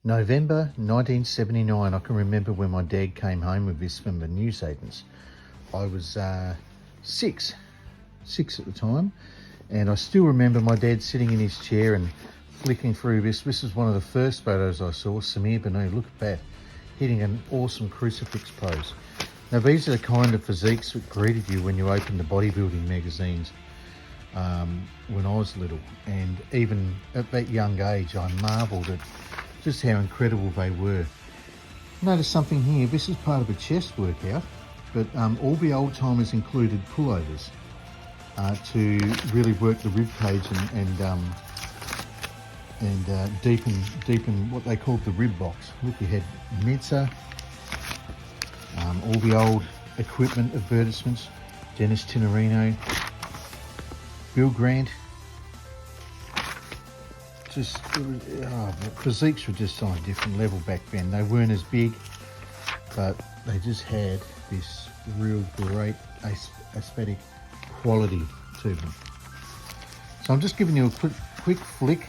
November 1979. I can remember when my dad came home with this from the newsagents. I was six at the time, and I still remember my dad sitting in his chair and flicking through this. This is one of the first photos I saw. Samir Banu, look at that, hitting an awesome crucifix pose. Now these are the kind of physiques that greeted you when you opened the bodybuilding magazines when I was little, and even at that young age I marvelled at just how incredible they were. Notice something here. This is part of a chest workout, but all the old timers included pullovers to really work the rib cage and deepen what they called the rib box. Look, you had Mensa, all the old equipment advertisements, Dennis Tinerino, Bill Grant. The physiques were just on a different level back then. They weren't as big, but they just had this real great aesthetic quality to them. So I'm just giving you a quick flick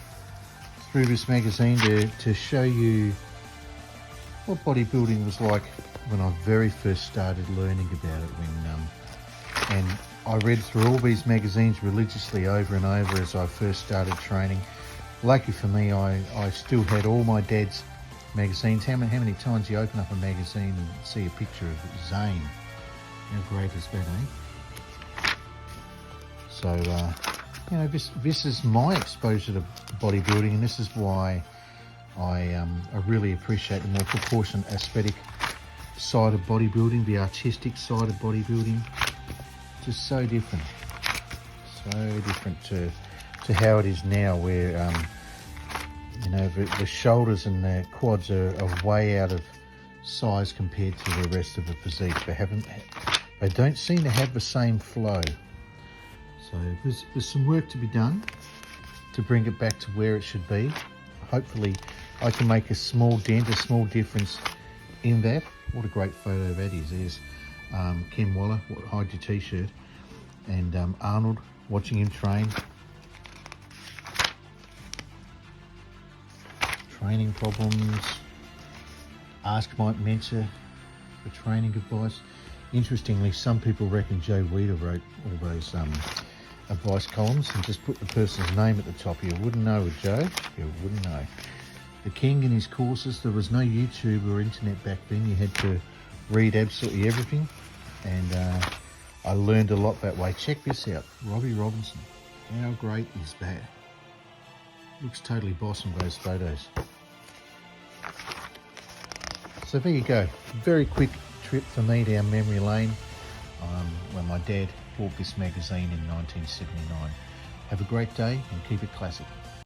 through this magazine to show you what bodybuilding was like when I very first started learning about it. And I read through all these magazines religiously over and over as I first started training. Lucky for me, I still had all my dad's magazines. How many times you open up a magazine and see a picture of Zane? How great is that, eh? So, you know, this is my exposure to bodybuilding, and this is why I really appreciate the more proportionate aesthetic side of bodybuilding, the artistic side of bodybuilding. Just so different to how it is now, where you know, the shoulders and the quads are way out of size compared to the rest of the physique. They don't seem to have the same flow. So there's some work to be done to bring it back to where it should be. Hopefully I can make a small dent, a small difference in that. What a great photo that is. There's Ken Waller, hide your t-shirt, and Arnold watching him train. Training problems. Ask Mike Mensa for training advice. Interestingly, some people reckon Joe Weider wrote all those advice columns and just put the person's name at the top. You wouldn't know with Joe. You wouldn't know. The King in his courses, there was no YouTube or internet back then. You had to read absolutely everything, and I learned a lot that way. Check this out, Robbie Robinson. How great is that? Looks totally boss in those photos. So there you go. Very quick trip for me down memory lane when my dad bought this magazine in 1979. Have a great day and keep it classic.